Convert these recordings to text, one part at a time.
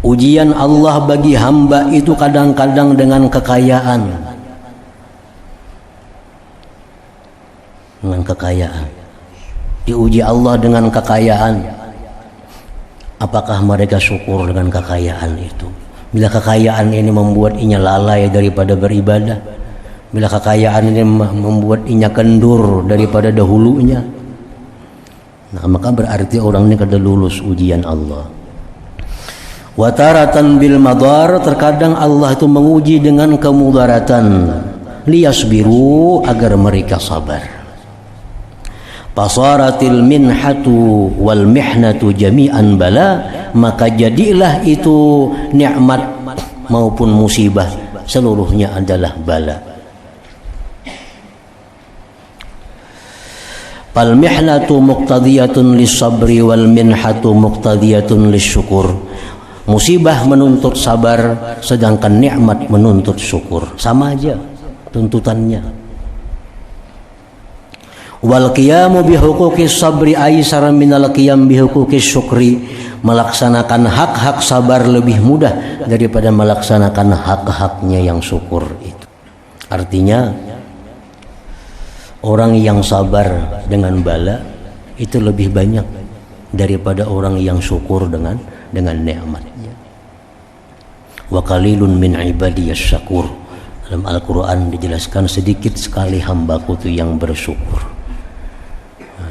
Ujian Allah bagi hamba itu kadang-kadang dengan kekayaan. Dengan kekayaan. Diuji Allah dengan kekayaan. Apakah mereka syukur dengan kekayaan itu? Bila kekayaan ini membuat inya lalai daripada beribadah, bila kekayaan ini membuat inya kendur daripada dahulunya, nah maka berarti orang ini kada lulus ujian Allah. Wataratan bil madar, terkadang Allah itu menguji dengan kemudaratan, liyasbiru, agar mereka sabar. Fasaratil minhatu wal mihnatu jami'an bala, maka jadilah itu nikmat maupun musibah seluruhnya adalah bala. Fal mihnatu muqtadiyatun lis-sabri wal minhatu muqtadiyatun lis-syukur. Musibah menuntut sabar, sedangkan nikmat menuntut syukur. Sama aja tuntutannya. Wal qiyamu bi huquqis sabri aisar minal qiyam bi huquqis syukri. Melaksanakan hak-hak sabar lebih mudah daripada melaksanakan hak-haknya yang syukur itu. Artinya orang yang sabar dengan bala itu lebih banyak daripada orang yang syukur dengan nikmatnya. Wa qalilun min ibadiyas syakur. Dalam Al-Quran dijelaskan sedikit sekali hambaku itu yang bersyukur.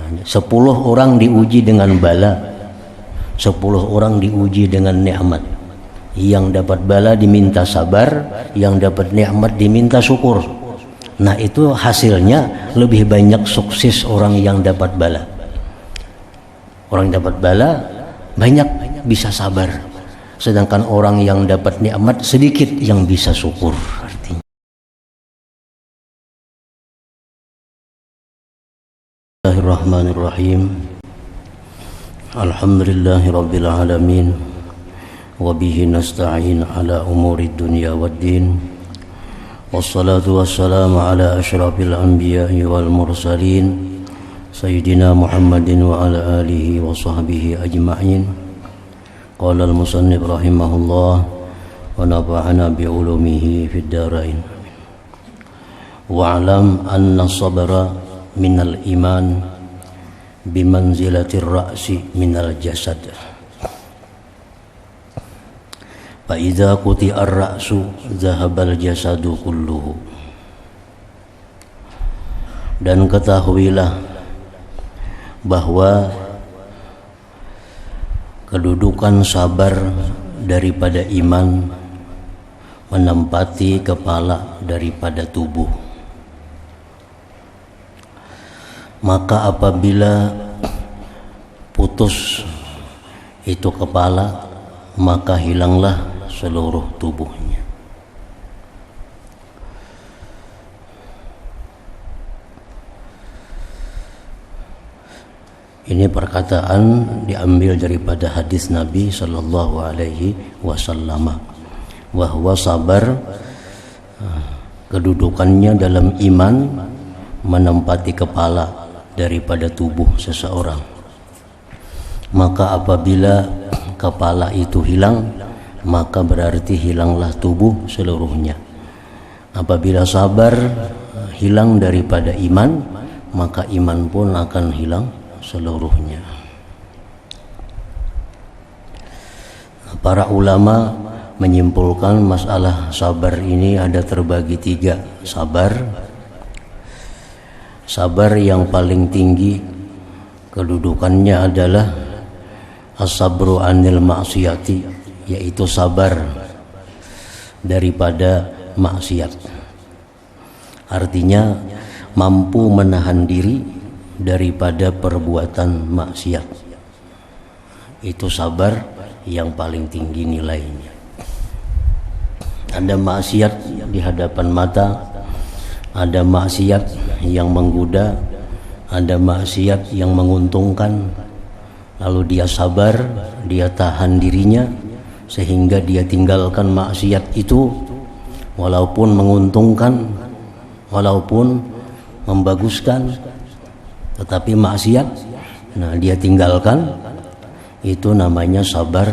10 orang diuji dengan bala, 10 orang diuji dengan nikmat. Yang dapat bala diminta sabar, yang dapat nikmat diminta syukur. Nah itu hasilnya lebih banyak sukses orang yang dapat bala. Orang yang dapat bala banyak bisa sabar, sedangkan orang yang dapat nikmat sedikit yang bisa syukur. Artinya Bismillahirrahmanirrahim. Alhamdulillahirabbil alamin wa bihi nasta'in ala umurid dunya waddin. Wassalatu wassalamu ala asyrafil anbiya'i wal mursalin Sayyidina Muhammadin wa ala alihi wa sahbihi ajma'in. Qala al-musannif rahimahullah wa nafa'ana bi'ulumihi fid darain. Wa'lam anna sabra minal iman bimanzilatir ra'si minal jasad. Fa idza quti'ar ra'su dhahabal jasadu kulluhu. Dan ketahuilah bahwa kedudukan sabar daripada iman menempati kepala daripada tubuh. Maka apabila putus itu kepala, maka hilanglah seluruh tubuhnya. Ini perkataan diambil daripada hadis Nabi sallallahu alaihi wasallam bahwa sabar kedudukannya dalam iman menempati kepala daripada tubuh seseorang. Maka apabila kepala itu hilang, maka berarti hilanglah tubuh seluruhnya. Apabila sabar hilang daripada iman, maka iman pun akan hilang seluruhnya. Para ulama menyimpulkan masalah sabar ini ada terbagi 3. Sabar yang paling tinggi kedudukannya adalah as-sabru anil ma'siyati, yaitu sabar daripada maksiat. Artinya mampu menahan diri daripada perbuatan maksiat. Itu sabar yang paling tinggi nilainya. Ada maksiat di hadapan mata, ada maksiat yang menggoda, ada maksiat yang menguntungkan. Lalu dia sabar, dia tahan dirinya sehingga dia tinggalkan maksiat itu, walaupun menguntungkan, walaupun membaguskan, tetapi maksiat, nah dia tinggalkan. Itu namanya sabar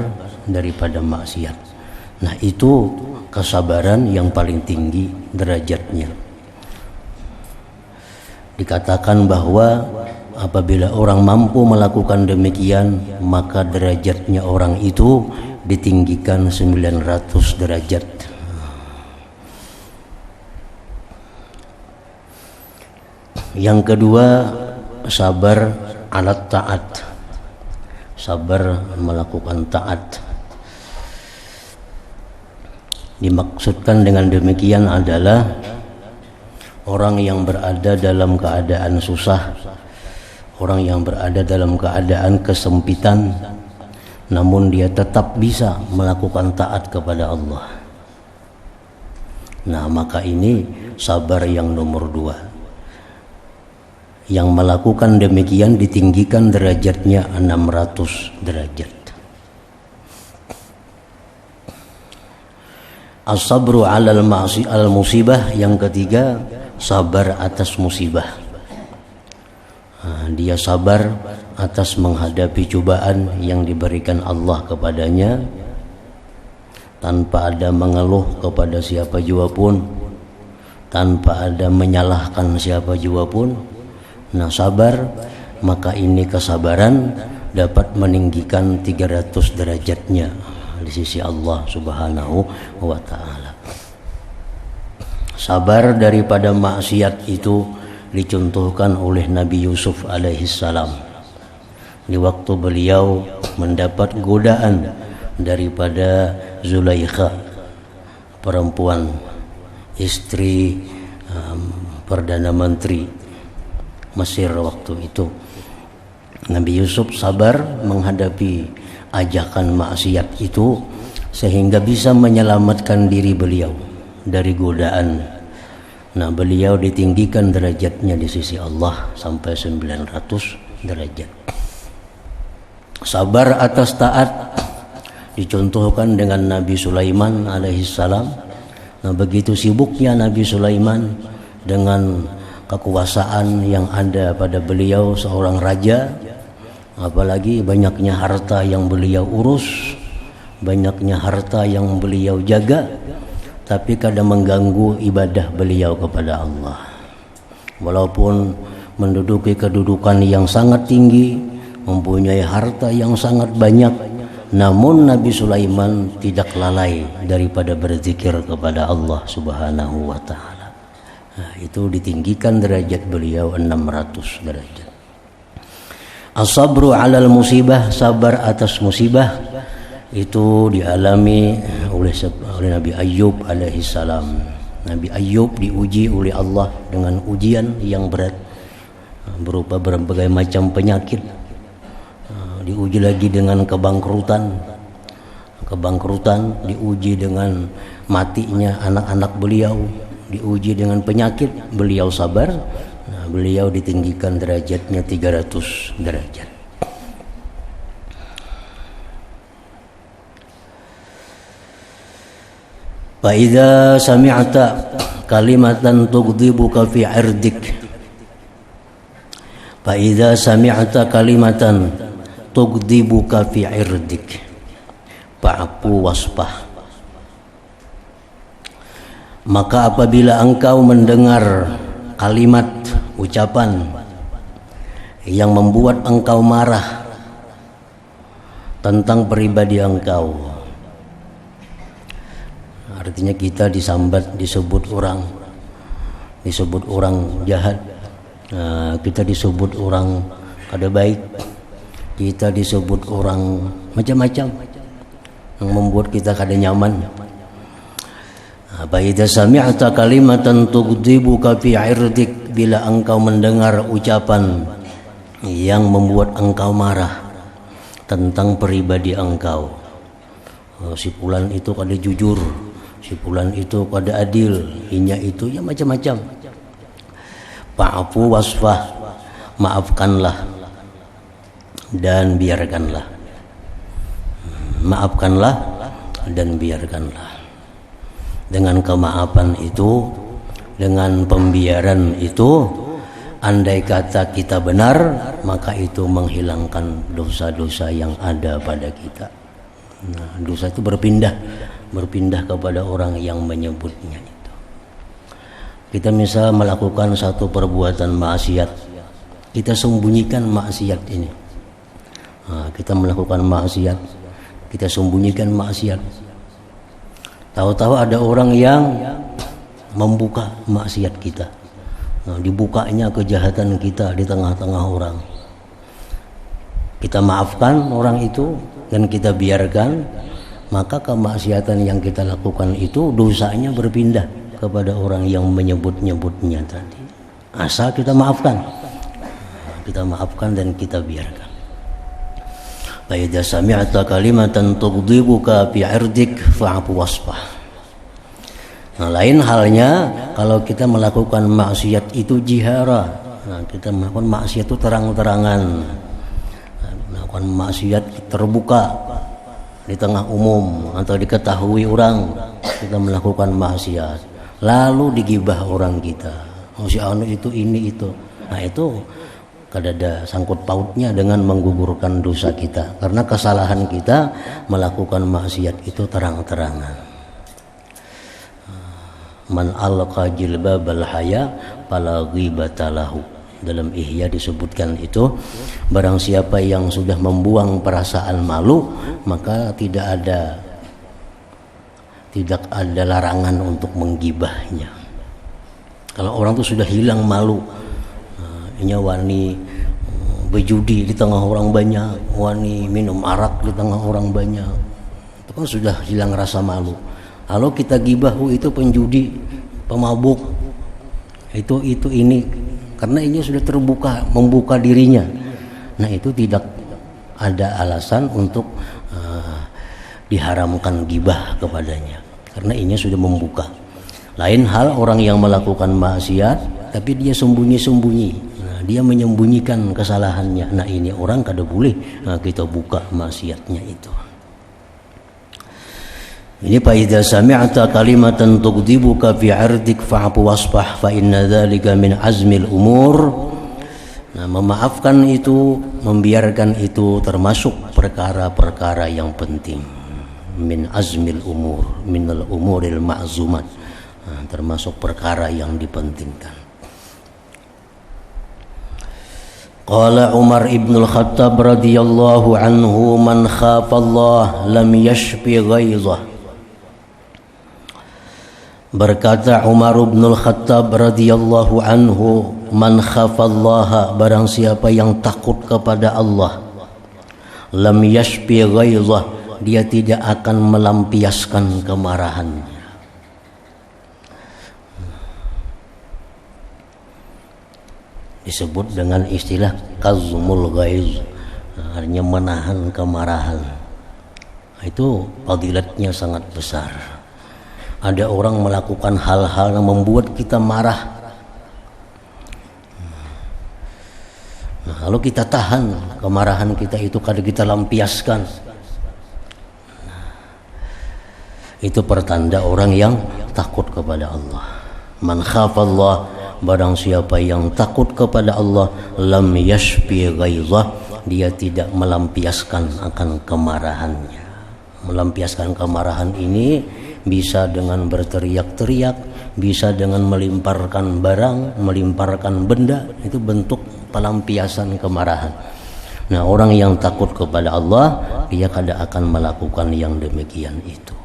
daripada maksiat. Nah, itu kesabaran yang paling tinggi derajatnya. Dikatakan bahwa apabila orang mampu melakukan demikian, maka derajatnya orang itu ditinggikan 900 derajat. Yang kedua, sabar alat taat. Sabar melakukan taat. Dimaksudkan dengan demikian adalah orang yang berada dalam keadaan susah, orang yang berada dalam keadaan kesempitan, namun dia tetap bisa melakukan taat kepada Allah. Nah, maka ini sabar yang nomor 2. Yang melakukan demikian ditinggikan derajatnya 600 derajat. As-sabru 'alal musibah, yang ketiga sabar atas musibah. Dia sabar atas menghadapi cobaan yang diberikan Allah kepadanya tanpa ada mengeluh kepada siapa jua pun, tanpa ada menyalahkan siapa jua pun. Nah, sabar, maka ini kesabaran dapat meninggikan 300 derajatnya di sisi Allah Subhanahu wa ta'ala. Sabar daripada maksiat itu dicontohkan oleh Nabi Yusuf alaihissalam. Di waktu beliau mendapat godaan daripada Zulaikha, perempuan istri Perdana Menteri Mesir waktu itu, Nabi Yusuf sabar menghadapi ajakan maksiat itu sehingga bisa menyelamatkan diri beliau dari godaan. Nah, beliau ditinggikan derajatnya di sisi Allah sampai 900 derajat. Sabar atas taat dicontohkan dengan Nabi Sulaiman alaihissalam. Nah, begitu sibuknya Nabi Sulaiman dengan kekuasaan yang ada pada beliau seorang raja, apalagi banyaknya harta yang beliau urus, banyaknya harta yang beliau jaga, tapi kadang mengganggu ibadah beliau kepada Allah. Walaupun menduduki kedudukan yang sangat tinggi, mempunyai harta yang sangat banyak, namun Nabi Sulaiman tidak lalai daripada berzikir kepada Allah Subhanahu wa ta'ala. Nah, itu ditinggikan derajat beliau 600 derajat. As-sabru 'alal musibah, sabar atas musibah, itu dialami oleh Nabi Ayyub alaihissalam. Nabi Ayyub diuji oleh Allah dengan ujian yang berat berupa berbagai macam penyakit. Diuji lagi dengan kebangkrutan, diuji dengan matinya anak-anak beliau, diuji dengan penyakit, beliau sabar. Nah, beliau ditinggikan derajatnya 300 derajat. Fa idza sami'ta kalimatan tughdibuka fi 'irdik, fa idza sami'ta kalimatan tughdibuka fi 'irdik fa'fu wasfah. Maka apabila engkau mendengar kalimat ucapan yang membuat engkau marah tentang pribadi engkau, artinya kita disambat, disebut orang jahat, kita disebut orang kada baik, kita disebut orang macam-macam yang membuat kita kada nyaman. Apa idza sami'ta kalimatan tughdibuka fi 'irdik, bila engkau mendengar ucapan yang membuat engkau marah tentang pribadi engkau, si fulan itu kada jujur, si fulan itu kada adil, inya itu ya macam-macam. Fa'fu wasfah, maafkanlah dan biarkanlah. Maafkanlah dan biarkanlah. Dengan kemaafan itu, dengan pembiaran itu, andai kata kita benar, maka itu menghilangkan dosa-dosa yang ada pada kita. Nah, dosa itu berpindah kepada orang yang menyebutnya itu. Kita misal melakukan satu perbuatan maksiat, kita sembunyikan maksiat ini. Nah, kita melakukan maksiat, kita sembunyikan maksiat. Tahu-tahu ada orang yang membuka maksiat kita. Nah, dibukanya kejahatan kita di tengah-tengah orang. Kita maafkan orang itu dan kita biarkan, maka kemaksiatan yang kita lakukan itu dosanya berpindah kepada orang yang menyebut-nyebutnya tadi. Asal kita maafkan. Kita maafkan dan kita biarkan. Fa idza sami'ta kalimatan tughdibuka fi 'irdik fa'fu wasfah. Nah, lain halnya kalau kita melakukan maksiat itu jihara. Nah, kita melakukan maksiat itu terang-terangan. Melakukan maksiat terbuka di tengah umum atau diketahui orang kita melakukan maksiat, lalu digibah orang kita, oh si anu itu ini itu. Nah, itu kadada sangkut pautnya dengan menggugurkan dosa kita, karena kesalahan kita melakukan maksiat itu terang-terangan. Man alqa jilbabal haya fala ghibata lahu. Dalam Ihya disebutkan itu, barang siapa yang sudah membuang perasaan malu, maka tidak ada larangan untuk menggibahnya. Kalau orang itu sudah hilang malu, nya wani berjudi di tengah orang banyak, wani minum arak di tengah orang banyak, itu kan sudah hilang rasa malu. Kalau kita gibah, itu penjudi, pemabuk, itu ini, karena ini sudah terbuka, membuka dirinya. Nah, itu tidak ada alasan untuk diharamkan gibah kepadanya, karena ini sudah membuka. Lain hal orang yang melakukan maksiat tapi dia sembunyi-sembunyi. Nah, dia menyembunyikan kesalahannya. Nah, ini orang kada boleh kita buka maksiatnya itu. Ini fa idza sami'ta kalimatan tughdibuka fi 'irdik fa'fu wasfah fa inna dzalika min azmil umur. Nah, memaafkan itu, membiarkan itu termasuk perkara-perkara yang penting. Min azmil umur, minal umuril ma'zumat. Nah, termasuk perkara yang dipentingkan. Qala Umar ibn al-Khattab radhiyallahu anhu, man khafa Allah lam yashfi ghaizah. Berkata Umar bin Al-Khattab radhiyallahu anhu, man khafallaha, barang siapa yang takut kepada Allah, lam yashfi ghaizah, dia tidak akan melampiaskan kemarahannya. Disebut dengan istilah kazmul ghaiz, artinya menahan kemarahan. Itu fadilatnya sangat besar. Ada orang melakukan hal-hal yang membuat kita marah. Nah, kalau kita tahan kemarahan kita itu, kada kita lampiaskan, itu pertanda orang yang takut kepada Allah. Man khafallah, barang siapa yang takut kepada Allah, lam yashfi ghaizah, dia tidak melampiaskan akan kemarahannya. Melampiaskan kemarahan ini bisa dengan berteriak-teriak, bisa dengan melimparkan barang, melimparkan benda, itu bentuk pelampiasan kemarahan. Nah, orang yang takut kepada Allah, dia kada akan melakukan yang demikian itu.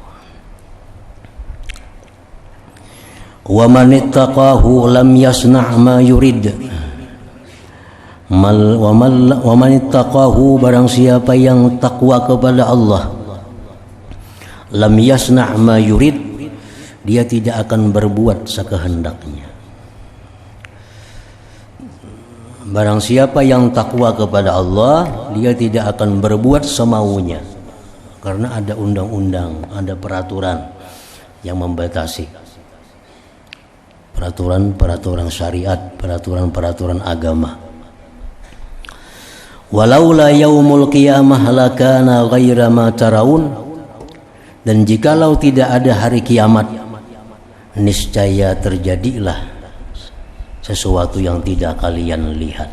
Wa man ittaqahu lam yasna' ma yurid. Wa man ittaqahu, barang siapa yang takwa kepada Allah, lam yasna' ma yurid, dia tidak akan berbuat sekehendaknya. Barang siapa yang takwa kepada Allah, dia tidak akan berbuat semaunya, karena ada undang-undang, ada peraturan yang membatasi, peraturan-peraturan syariat, peraturan-peraturan agama. Walaula yaumul qiyamah lakana ghaira ma taraun, dan jikalau tidak ada hari kiamat, niscaya terjadilah sesuatu yang tidak kalian lihat.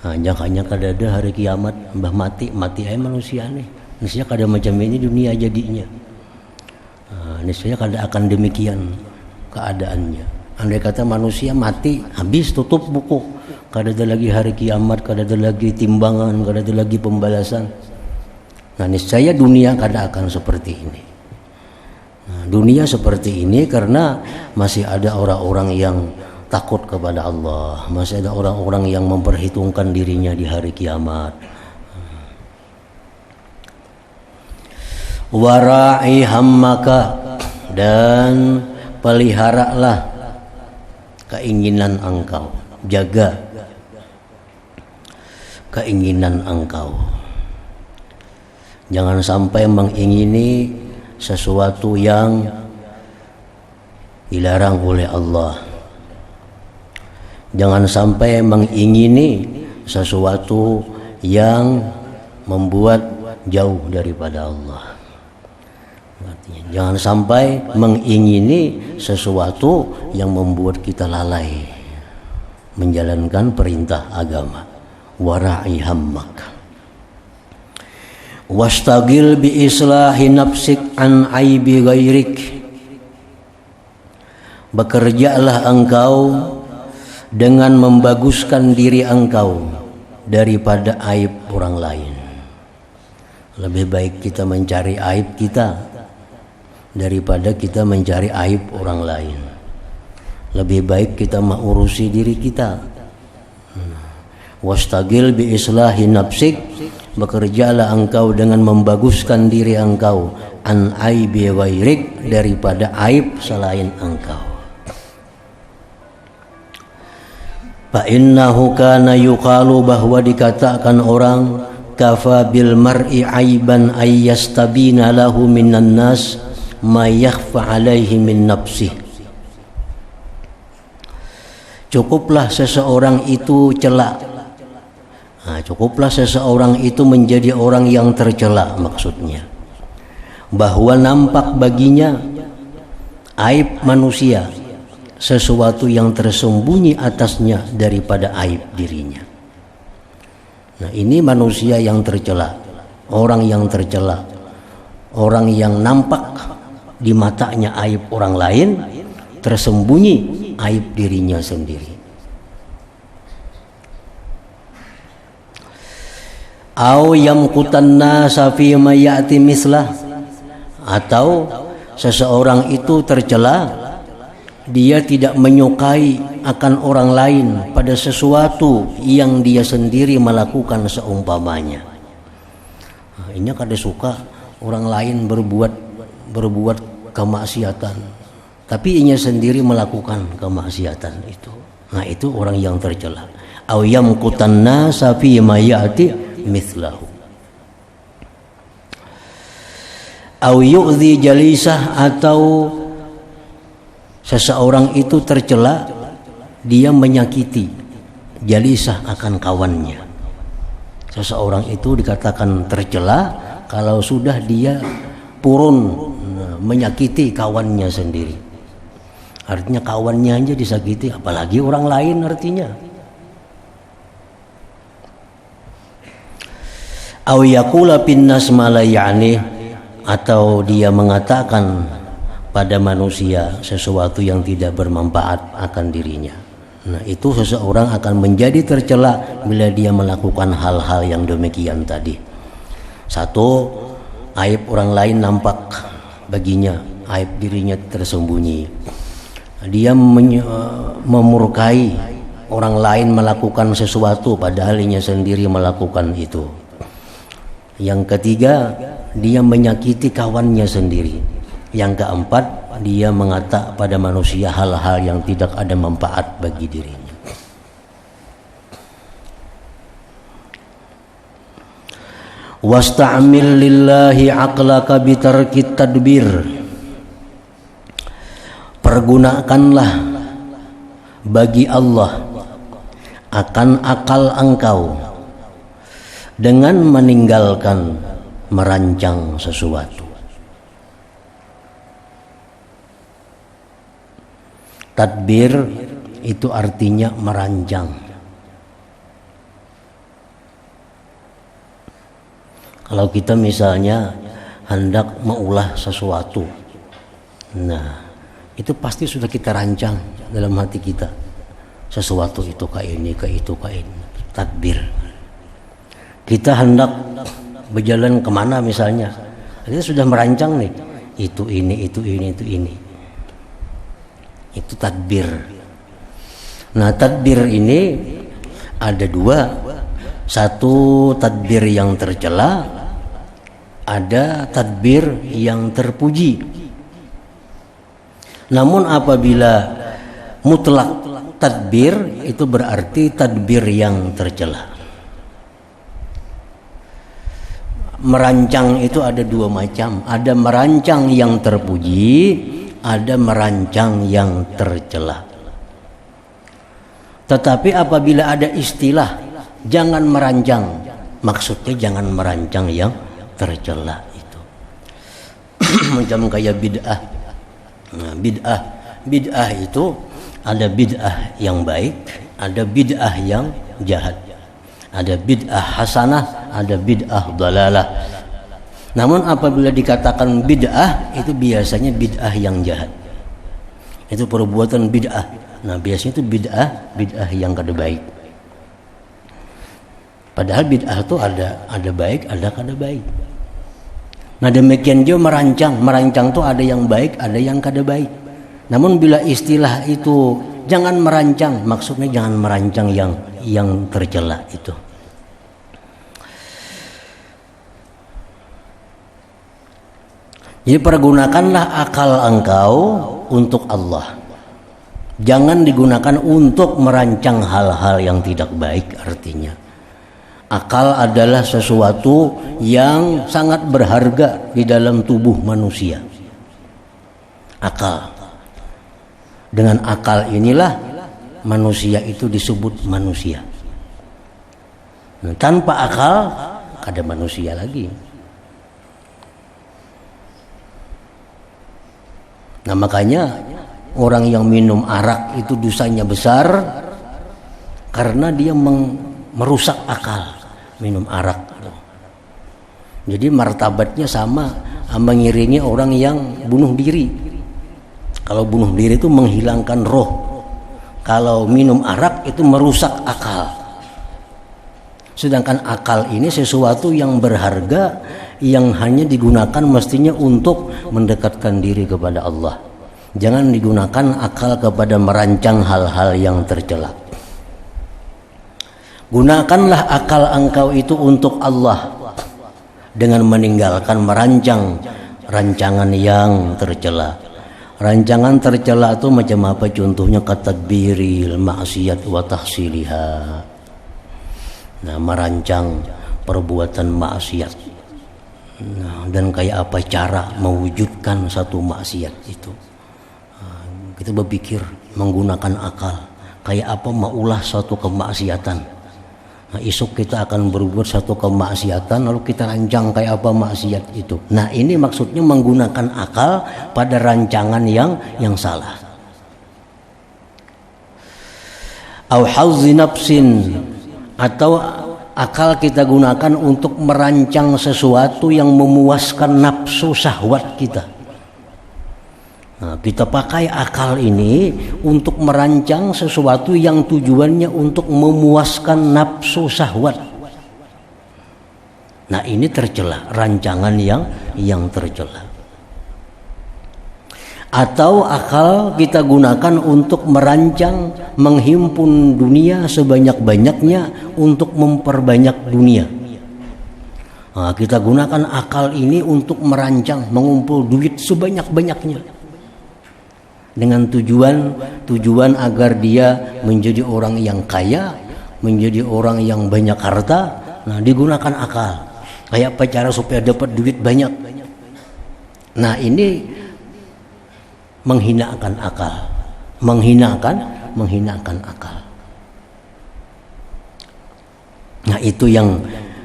Hanya kada ada hari kiamat, mbah mati aja manusia nih. Niscaya kada macam ini dunia jadinya. Niscaya kada akan demikian keadaannya. Andai kata manusia mati, habis tutup buku, kada ada lagi hari kiamat, kada ada lagi timbangan, kada ada lagi pembalasan. Nah, niscaya dunia kada akan seperti ini. Nah, dunia seperti ini karena masih ada orang-orang yang takut kepada Allah, masih ada orang-orang yang memperhitungkan dirinya di hari kiamat. Wara'i hammaka, dan peliharalah keinginan engkau, jaga keinginan engkau. Jangan sampai mengingini sesuatu yang dilarang oleh Allah. Jangan sampai mengingini sesuatu yang membuat jauh daripada Allah. Artinya, jangan sampai mengingini sesuatu yang membuat kita lalai menjalankan perintah agama. Wara'i hammak. Wastagil bi islahi nafsik an aibi ghairik. Bekerjalah engkau dengan membaguskan diri engkau daripada aib orang lain. Lebih baik kita mencari aib kita daripada kita mencari aib orang lain. Lebih baik kita mengurusi diri kita. Wastagil bi islahi nafsik, bekerjalah engkau dengan membaguskan diri engkau an aibi ghairik, daripada aib selain engkau. Fa innahu kana yuqalu, bahwa dikatakan orang, kafa bil mar'i aiban ay yastabina lahu minan nas ma yakhfa alaihi min nafsih. Cukuplah seseorang itu celak. Cukuplah seseorang itu menjadi orang yang tercela, maksudnya bahwa nampak baginya aib manusia, sesuatu yang tersembunyi atasnya daripada aib dirinya. Nah, ini manusia yang tercela, orang yang tercela, orang yang nampak di matanya aib orang lain, tersembunyi aib dirinya sendiri. Au yamqutan nasa fi ma ya'ti mislah, atau seseorang itu tercela, dia tidak menyukai akan orang lain pada sesuatu yang dia sendiri melakukan seumpamanya. Ini kada suka orang lain berbuat kemaksiatan, tapi inya sendiri melakukan kemaksiatan itu. Nah, itu orang yang tercela. Au yamqutan nasa fi ma ya'ti mislahu. Au yu'dhi jalisah, atau seseorang itu tercela, dia menyakiti jalisah akan kawannya. Seseorang itu dikatakan tercela kalau sudah dia purun menyakiti kawannya sendiri. Artinya kawannya aja disakiti, apalagi orang lain artinya. Au yaqula pinnas ma la ya'ni, atau dia mengatakan pada manusia sesuatu yang tidak bermanfaat akan dirinya. Nah, itu seseorang akan menjadi tercela bila dia melakukan hal-hal yang demikian tadi. Satu, aib orang lain nampak baginya, aib dirinya tersembunyi. Dia memurkai orang lain melakukan sesuatu padahal dirinya sendiri melakukan itu. Yang ketiga, dia menyakiti kawannya sendiri. Yang keempat, dia mengata pada manusia hal-hal yang tidak ada manfaat bagi dirinya. Wasta'mil lillahi aqlaka bitarkit tadbir. Pergunakanlah bagi Allah akan akal engkau dengan meninggalkan merancang sesuatu. Tadbir itu artinya merancang. Kalau kita misalnya hendak mengulah sesuatu, nah itu pasti sudah kita rancang dalam hati kita. Sesuatu itu kayak ini, kayak itu, kayak ini. Tadbir. Kita hendak berjalan kemana misalnya, kita sudah merancang nih, itu ini, itu ini, itu ini. Itu tadbir. Nah tadbir ini ada dua. Satu tadbir yang tercela, ada tadbir yang terpuji. Namun apabila mutlak tadbir, itu berarti tadbir yang tercela. Merancang itu ada dua macam. Ada merancang yang terpuji, ada merancang yang tercela. Tetapi apabila ada istilah jangan merancang, maksudnya jangan merancang yang tercela itu. Macam kayak bid'ah. Nah, bid'ah itu ada bid'ah yang baik, ada bid'ah yang jahat. Ada bid'ah hasanah, ada bid'ah dalalah. Namun apabila dikatakan bid'ah, itu biasanya bid'ah yang jahat. Itu perbuatan bid'ah. Nah, biasanya itu bid'ah yang kada baik. Padahal bid'ah itu ada baik, ada kada baik. Nah demikian juga merancang itu ada yang baik, ada yang kada baik. Namun bila istilah itu jangan merancang, maksudnya jangan merancang yang tercela itu. Jadi pergunakanlah akal engkau untuk Allah. Jangan digunakan untuk merancang hal-hal yang tidak baik artinya. Akal adalah sesuatu yang sangat berharga di dalam tubuh manusia. Akal. Dengan akal inilah manusia itu disebut manusia. Nah, tanpa akal, ada manusia lagi. Nah makanya orang yang minum arak itu dosanya besar karena dia merusak akal. Minum arak. Jadi martabatnya sama mengiringi orang yang bunuh diri. Kalau bunuh diri itu menghilangkan roh. Kalau minum arak itu merusak akal. Sedangkan akal ini sesuatu yang berharga yang hanya digunakan mestinya untuk mendekatkan diri kepada Allah. Jangan digunakan akal kepada merancang hal-hal yang tercela. Gunakanlah akal engkau itu untuk Allah dengan meninggalkan merancang rancangan yang tercela. Rancangan tercela itu macam apa? Contohnya katadbiril maksiat wa tahsiliha. Nah, merancang perbuatan maksiat. Nah, dan kayak apa cara mewujudkan satu maksiat itu. Kita berpikir menggunakan akal. Kayak apa maulah suatu kemaksiatan. Nah, esok kita akan berbuat satu kemaksiatan lalu kita rancang kayak apa maksiat itu. Nah, ini maksudnya menggunakan akal pada rancangan yang salah. Au hazzi nafsin, atau akal kita gunakan untuk merancang sesuatu yang memuaskan nafsu syahwat kita. Nah, kita pakai akal ini untuk merancang sesuatu yang tujuannya untuk memuaskan nafsu syahwat. Nah, ini tercela, rancangan yang tercela. Atau akal kita gunakan untuk merancang menghimpun dunia sebanyak-banyaknya untuk memperbanyak dunia. Nah, kita gunakan akal ini untuk merancang mengumpul duit sebanyak-banyaknya. Dengan tujuan agar dia menjadi orang yang kaya, menjadi orang yang banyak harta. Nah, digunakan akal. Kayak apa cara supaya dapat duit banyak? Nah, ini menghinakan akal. Menghinakan akal. Nah, itu yang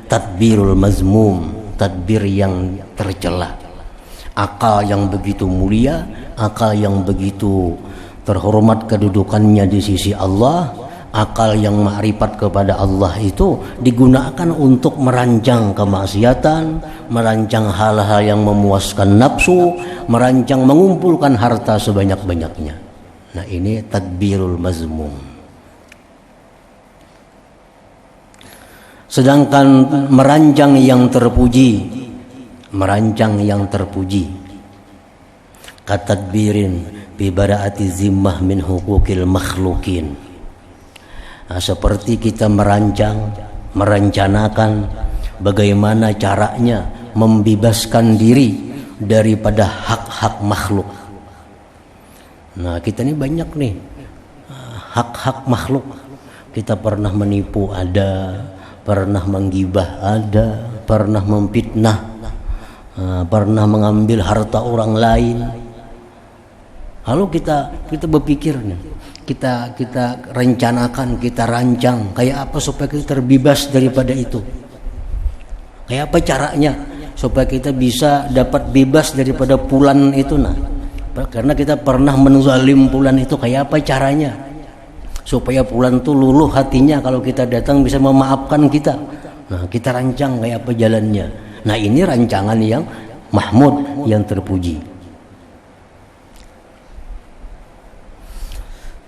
tadbirul mazmum, tadbir yang tercela. Akal yang begitu mulia, akal yang begitu terhormat kedudukannya di sisi Allah, akal yang ma'rifat kepada Allah itu digunakan untuk merancang kemaksiatan, merancang hal-hal yang memuaskan nafsu, merancang mengumpulkan harta sebanyak-banyaknya. Nah, ini tadbirul mazmum. Sedangkan merancang yang terpuji, katadbirin bi bara'ati zimmah min hukukil makhlukin. Nah, seperti kita merencanakan bagaimana caranya membebaskan diri daripada hak-hak makhluk. Nah, kita ini banyak nih hak-hak makhluk. Kita pernah menipu ada, pernah menggibah ada, pernah memfitnah, pernah mengambil harta orang lain. Lalu kita berpikir nih, kita rencanakan, kita rancang kayak apa supaya kita terbebas daripada itu. Kayak apa caranya supaya kita bisa dapat bebas daripada pulan itu. Nah, karena kita pernah menzalim pulan itu, kayak apa caranya supaya pulan itu luluh hatinya kalau kita datang bisa memaafkan kita. Nah, kita rancang kayak apa jalannya. Nah, ini rancangan yang mahmud, yang terpuji.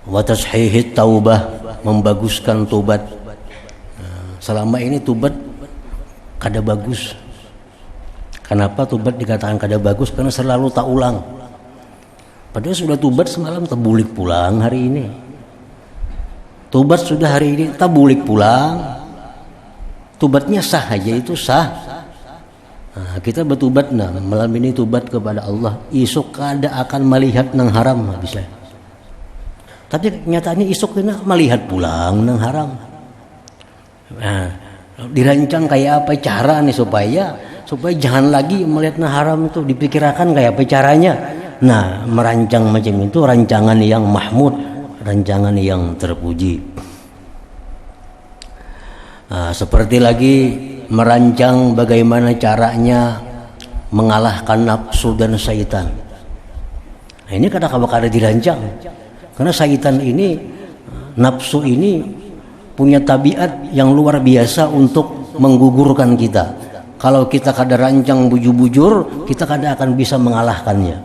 Wa tashihit taubah, membaguskan tobat. Selama ini tobat kada bagus. Kenapa tobat dikatakan kada bagus? Karena selalu tak ulang. Padahal sudah tobat semalam, tabulik pulang hari ini. Tobat sudah hari ini, tabulik pulang. Tobatnya sah aja, itu sah. Nah, kita bertobat, nah malam ini tobat kepada Allah. Esok kada akan melihat nang haram bisa. Tapi kenyataannya isuk kena melihat pulang nang haram. Nah, dirancang kayak apa cara nih supaya jangan lagi melihat nang haram itu, dipikirkan kayak apa caranya. Nah, merancang macam itu rancangan yang mahmud, rancangan yang terpuji. Nah, seperti lagi merancang bagaimana caranya mengalahkan nafsu dan syaitan. Nah, ini kadang-kadang ada dirancang. Karena syaitan ini, nafsu ini punya tabiat yang luar biasa untuk menggugurkan kita. Kalau kita kada rancang bujur-bujur, kita kada akan bisa mengalahkannya.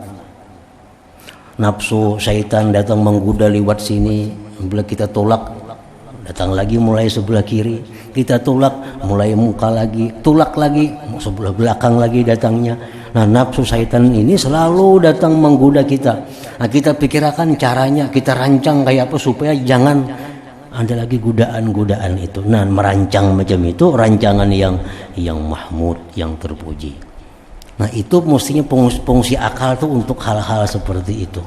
Nafsu syaitan datang menggoda lewat sini, bila kita tolak, datang lagi mulai sebelah kiri, kita tolak mulai muka lagi, tolak lagi sebelah belakang lagi datangnya. Nah, nafsu syaitan ini selalu datang menggoda kita. Nah, kita pikirkan caranya, kita rancang kayak apa supaya jangan ada lagi godaan-godaan itu. Nah, merancang macam itu rancangan yang mahmud, yang terpuji. Nah, itu mestinya fungsi akal tuh untuk hal-hal seperti itu.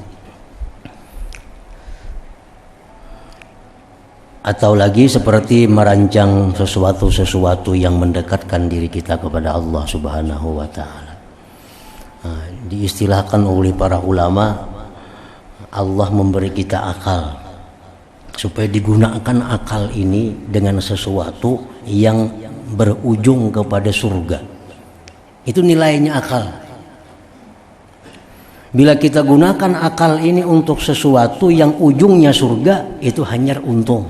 Atau lagi seperti merancang sesuatu yang mendekatkan diri kita kepada Allah Subhanahu wa taala. Nah, diistilahkan oleh para ulama, Allah memberi kita akal supaya digunakan akal ini dengan sesuatu yang berujung kepada surga. Itu nilainya akal. Bila kita gunakan akal ini untuk sesuatu yang ujungnya surga, itu hanya untung.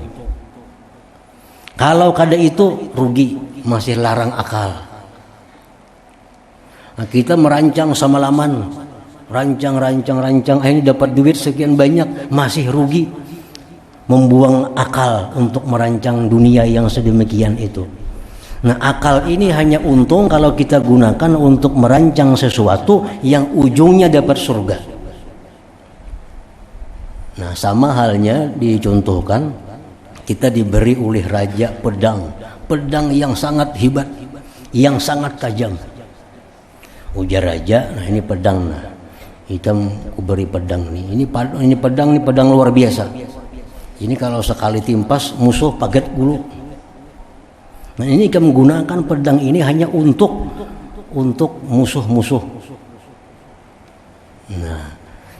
Kalau kada itu rugi, masih larang akal. Nah, kita merancang semalaman, rancang, ini dapat duit sekian banyak, masih rugi, membuang akal untuk merancang dunia yang sedemikian itu. Nah, akal ini hanya untung kalau kita gunakan untuk merancang sesuatu yang ujungnya dapat surga. Nah, sama halnya dicontohkan, kita diberi oleh raja pedang yang sangat hebat, yang sangat tajam. Ujar raja, nah ini pedang, nah hitam kuberi pedang nih. Ini pedang luar biasa. Ini kalau sekali timpas musuh paget gulu. Nah, ini kamu menggunakan pedang ini hanya untuk musuh-musuh. Nah,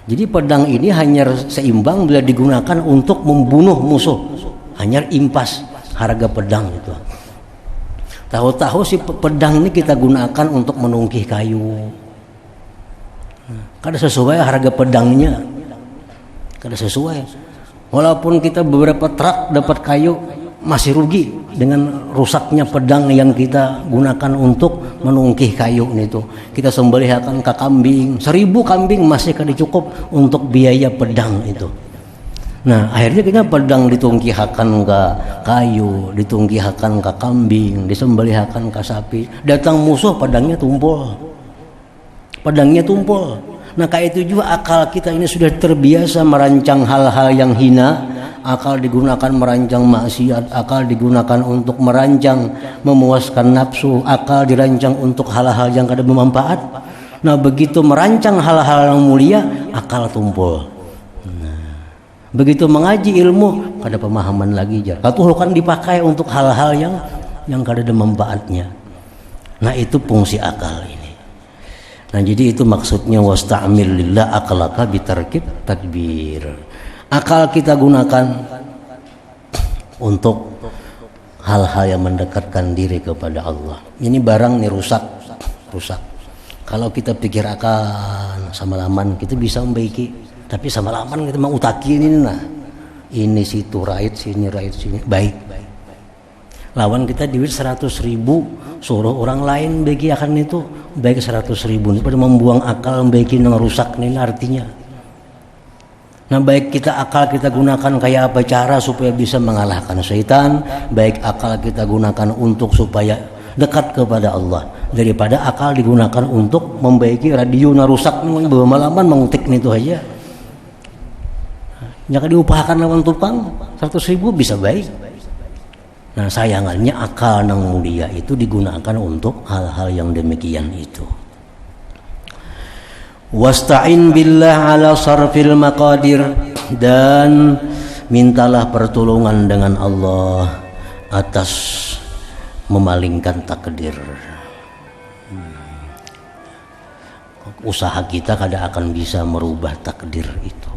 jadi pedang ini hanya seimbang bila digunakan untuk membunuh musuh. Hanya impas harga pedang itu. Tahu-tahu si pedang ini kita gunakan untuk menungkih kayu. Kada sesuai harga pedangnya. Kada sesuai. Walaupun kita beberapa truk dapat kayu, masih rugi dengan rusaknya pedang yang kita gunakan untuk menungkih kayu itu. Kita sembelihkan ke kambing, 1000 kambing masih kada cukup untuk biaya pedang itu. Nah, akhirnya kita pedang ditungkihakan ke kayu, ditungkihakan ke kambing, disembelihakan ke sapi. Datang musuh, pedangnya tumpul. Pedangnya tumpul. Nah, kayak itu juga akal kita ini sudah terbiasa merancang hal-hal yang hina. Akal digunakan merancang maksiat, akal digunakan untuk merancang memuaskan nafsu, akal dirancang untuk hal-hal yang kada bermanfaat. Nah, begitu merancang hal-hal yang mulia, akal tumpul. Begitu mengaji ilmu, kada pemahaman lagi jar. Katuh kan dipakai untuk hal-hal yang kada ada manfaatnya. Nah, itu fungsi akal ini. Nah, jadi itu maksudnya wasta'mil lillah aqlaka bitarkib tadbir. Akal kita gunakan untuk hal-hal yang mendekatkan diri kepada Allah. Ini barang nih rusak. Kalau kita pikir akan sama-laman kita bisa membaiki. Tapi sama laman kita mau utaki ini nah. Ini situ raid sini baik. Lawan kita duit 100.000 suruh orang lain bagi akan itu baik 100.000 ini pada membuang akal membaiki yang rusak nih artinya. Nah, baik kita akal kita gunakan kayak apa cara supaya bisa mengalahkan syaitan, baik akal kita gunakan untuk supaya dekat kepada Allah daripada akal digunakan untuk membaiki radio yang rusak nih malaman mengutik itu aja. Jangan diupahakan lawan tukang 100.000 bisa baik. Nah, sayangannya akal yang mulia itu digunakan untuk hal-hal yang demikian itu. Wasta'in billah ala sarfil maqadir, dan mintalah pertolongan dengan Allah atas memalingkan takdir. Usaha kita kada akan bisa merubah takdir itu.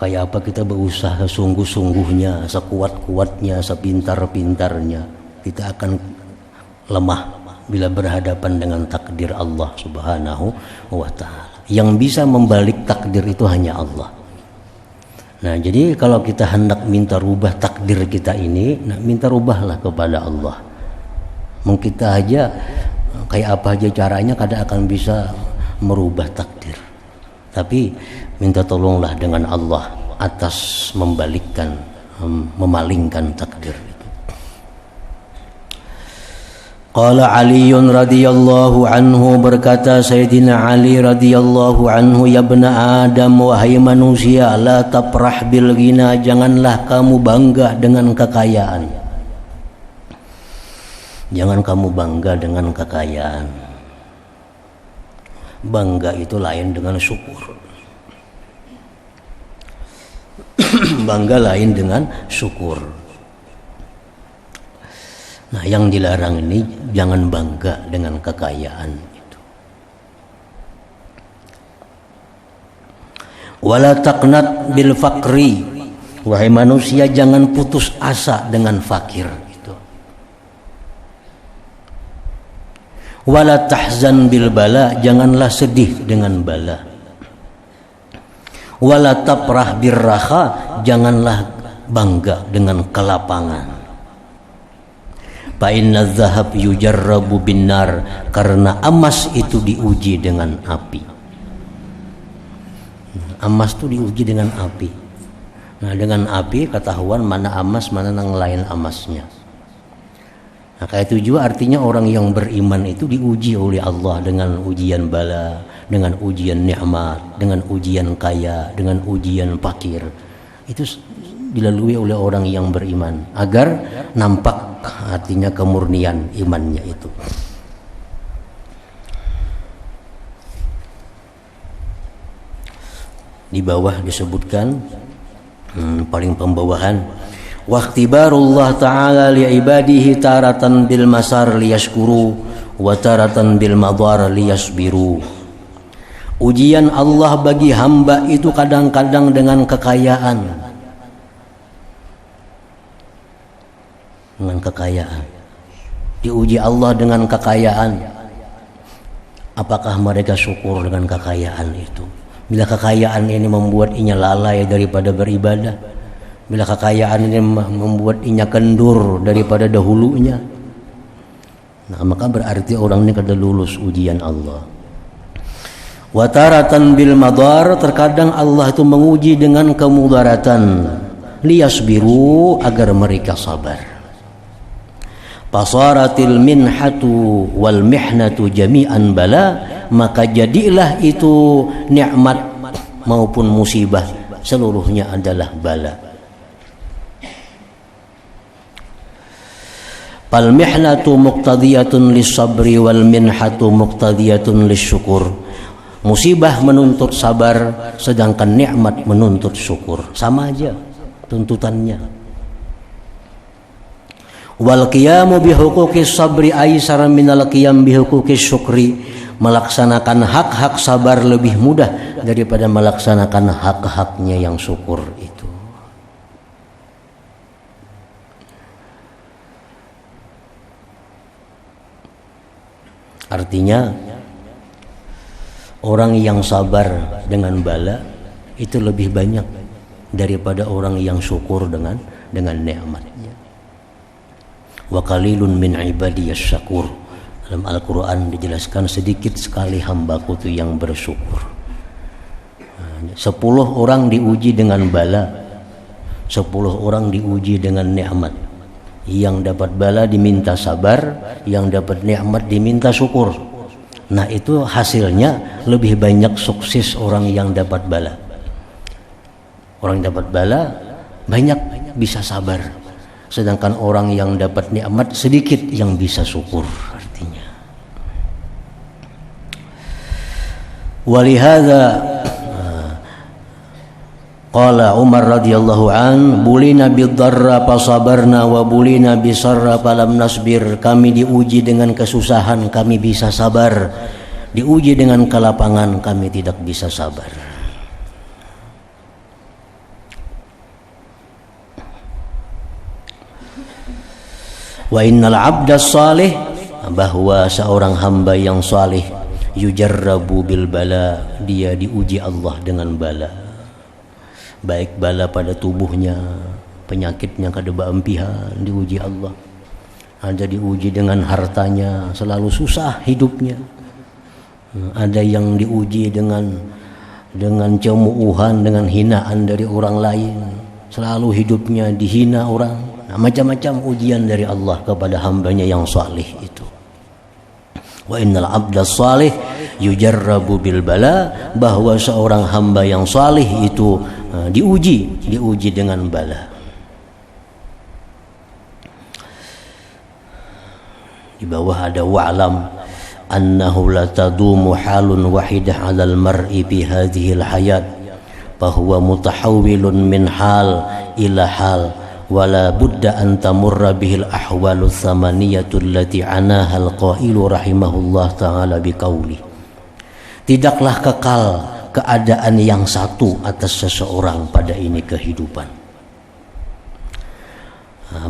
Kayak apa kita berusaha sungguh-sungguhnya, sekuat-kuatnya, sepintar-pintarnya, kita akan lemah bila berhadapan dengan takdir Allah Subhanahu wa ta'ala. Yang bisa membalik takdir itu hanya Allah. Nah, jadi kalau kita hendak minta rubah takdir kita ini, nah minta rubahlah kepada Allah. Mungkin kita aja kayak apa aja caranya kada akan bisa merubah takdir. Tapi minta tolonglah dengan Allah atas memalingkan takdir itu. Qala Ali radhiyallahu anhu, berkata Sayyidina Ali radhiyallahu anhu, ya bna Adam, wahai manusia, la tafrah bil ghina, janganlah kamu bangga dengan kekayaan. Jangan kamu bangga dengan kekayaan. Bangga itu lain dengan syukur. Bangga lain dengan syukur. Nah, yang dilarang ini jangan bangga dengan kekayaan itu. Wala taqnat bil faqri, wahai manusia jangan putus asa dengan fakir. Wala tahzan bil bala, janganlah sedih dengan bala. Wala tafrah bir raha, janganlah bangga dengan kelapangan. Fa inna dzahab yujarrabu bin nar, karena emas itu diuji dengan api. Emas itu diuji dengan api. Nah, dengan api ketahuan mana emas mana yang lain emasnya. Nah, kayak itu juga artinya orang yang beriman itu diuji oleh Allah dengan ujian bala, dengan ujian nikmat, dengan ujian kaya, dengan ujian fakir. Itu dilalui oleh orang yang beriman agar nampak artinya kemurnian imannya itu. Di bawah disebutkan paling pembawahan, waqtibarullah ta'ala li'ibadihi taratan bil masar liyashkuru wa taratan bil madar liyasbiru. Ujian Allah bagi hamba itu kadang-kadang dengan kekayaan. Dengan kekayaan. Diuji Allah dengan kekayaan. Apakah mereka syukur dengan kekayaan itu? Bila kekayaan ini membuat inya lalai daripada beribadah, bila kekayaan ini membuat inya kendur daripada dahulunya, nah maka berarti orang ini kada lulus ujian Allah. Wataratan bil madar, terkadang Allah itu menguji dengan kemudaratan, liyasbiru, agar mereka sabar. Pasaratil minhatu wal mihnatu jami'an bala, maka jadilah itu nikmat maupun musibah seluruhnya adalah bala. Fal mihnatu muqtadiyatun lis-sabri wal minhatu muqtadiyatun lis-syukur. Musibah menuntut sabar, sedangkan nikmat menuntut syukur. Sama aja tuntutannya. Wal qiyamu bi huquqis sabri aisara minal qiyam bi huquqis syukri. Melaksanakan hak-hak sabar lebih mudah daripada melaksanakan hak-haknya yang syukur itu. Artinya orang yang sabar dengan bala itu lebih banyak daripada orang yang syukur dengan nikmat. Wa qalilun min ibadiyas syakur. Dalam Al-Quran dijelaskan sedikit sekali hambaku itu yang bersyukur. 10 orang diuji dengan bala, 10 orang diuji dengan nikmat. Yang dapat bala diminta sabar, yang dapat nikmat diminta syukur. Nah itu hasilnya lebih banyak sukses orang yang dapat bala. Orang yang dapat bala banyak bisa sabar, sedangkan orang yang dapat nikmat sedikit yang bisa syukur. Artinya walihada qala Umar radhiyallahu an, bulina bid-dharra fasabarna wa bulina bisarra falam nasbir. Kami diuji dengan kesusahan, kami bisa sabar. Diuji dengan kelapangan, kami tidak bisa sabar. Wa innal 'abdas salih, bahwa seorang hamba yang salih, yujarrabu bil bala, dia diuji Allah dengan bala. Baik bala pada tubuhnya, penyakitnya kada baempihan diuji Allah. Ada diuji dengan hartanya, selalu susah hidupnya. Ada yang diuji dengan cemuuhan, dengan hinaan dari orang lain, selalu hidupnya dihina orang. Nah, macam-macam ujian dari Allah kepada hambanya yang salih itu. Wa innal 'abdas salih yujarrabu bil bala, bahwa seorang hamba yang salih itu diuji dengan bala. Di bawah ada wa'lam annahu la tadumu halun wahidah 'alal mar'i fi hadhihi al-hayat, fahuwa mutahawwilun min hal ila hal, wala budda an tamurra bihil ahwalu thamaniyatu allati anaha al-qailu rahimahullah ta'ala biqauli. Tidaklah kekal keadaan yang satu atas seseorang pada ini kehidupan.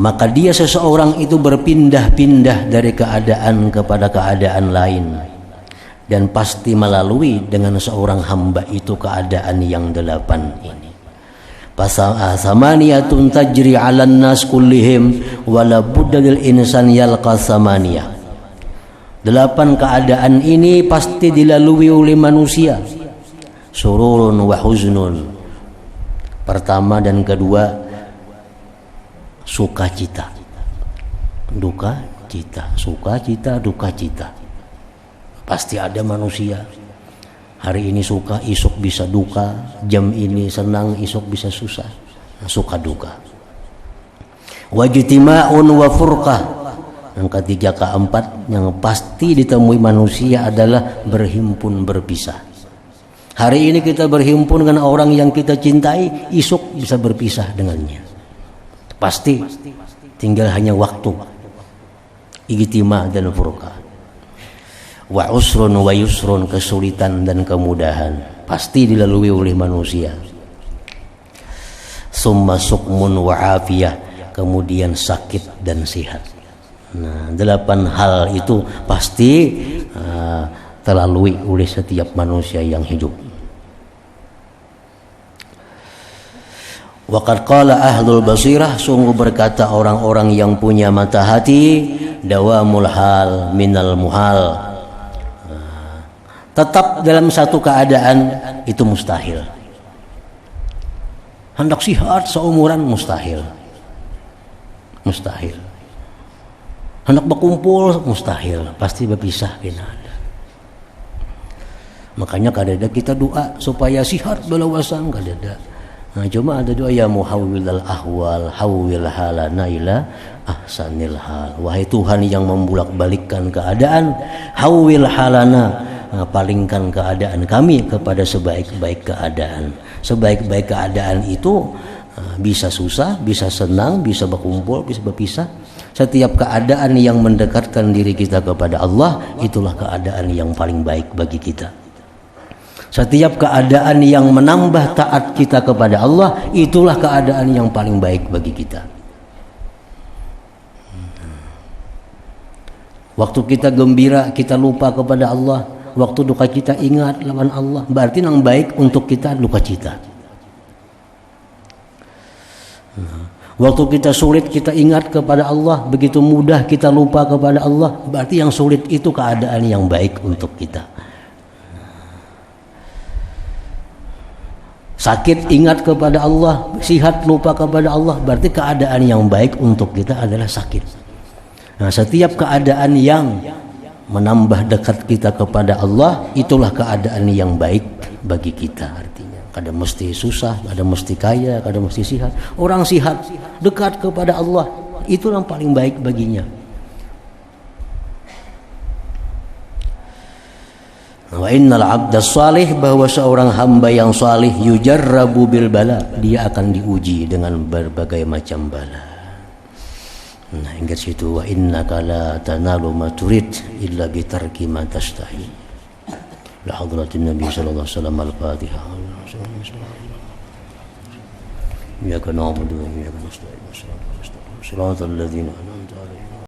Maka dia seseorang itu berpindah-pindah dari keadaan kepada keadaan lain, dan pasti melalui dengan seorang hamba itu keadaan yang 8 ini. Samaniyatun tajri 'alan nas kullihim wala budda lil insan yalqa samaniyah. 8 keadaan ini pasti dilalui oleh manusia. Sururun wa huznun, pertama dan kedua sukacita, duka cita, sukacita, duka cita. Pasti ada manusia. Hari ini suka, esok bisa duka. Jam ini senang, esok bisa susah. Suka duka. Wajtima'un wa furqah. Yang ketiga, keempat yang pasti ditemui manusia adalah berhimpun berpisah. Hari ini kita berhimpun dengan orang yang kita cintai, esok bisa berpisah dengannya. Pasti. Tinggal hanya waktu. Ijtima' dan furqah. Wa usrun wa yusrun, kesulitan dan kemudahan pasti dilalui oleh manusia. Summa sukmun wa afiyah, kemudian sakit dan sehat. Nah, 8 hal itu pasti terlalui oleh setiap manusia yang hidup. Wa qad qala ahlul basirah, sungguh berkata orang-orang yang punya mata hati, dawamul hal minal muhal. Tetap dalam satu keadaan itu mustahil. Hendak sihat seumuran mustahil. Mustahil. Hendak berkumpul mustahil, pasti berpisah kena. Makanya kadada kita doa supaya sihat belawasan kadada. Nah, cuma ada doa ya muhawwilal ahwal hawwil halana ila ahsanil hal. Wahai Tuhan yang membulak-balikkan keadaan, hawwil halana, palingkan keadaan kami kepada sebaik-baik keadaan. Sebaik-baik keadaan itu bisa susah, bisa senang, bisa berkumpul, bisa berpisah. Setiap keadaan yang mendekatkan diri kita kepada Allah, itulah keadaan yang paling baik bagi kita. Setiap keadaan yang menambah taat kita kepada Allah, itulah keadaan yang paling baik bagi kita. Waktu kita gembira, kita lupa kepada Allah. Waktu duka kita ingat lawan Allah. Berarti yang baik untuk kita duka cita. Waktu kita sulit, kita ingat kepada Allah. Begitu mudah kita lupa kepada Allah. Berarti yang sulit itu keadaan yang baik untuk kita. Sakit ingat kepada Allah, sihat lupa kepada Allah, berarti keadaan yang baik untuk kita adalah sakit. Nah, setiap keadaan yang menambah dekat kita kepada Allah, itulah keadaan yang baik bagi kita. Artinya, kadang mesti susah, kadang mesti kaya, kadang mesti sihat. Orang sihat dekat kepada Allah, itu yang paling baik baginya. Wa innal 'abda salih, bahwa seorang hamba yang salih yujarrabu bil bala, dia akan diuji dengan berbagai macam bala. Nah, ingat situ, wa innaka la tanalu ma turid illa bi tarki ma tastahi. La hadratin nabi sallallahu alaihi wasallam. Al-Fatihah. Iyyaka na'budu wa iyyaka nasta'in. Shiratal ladzina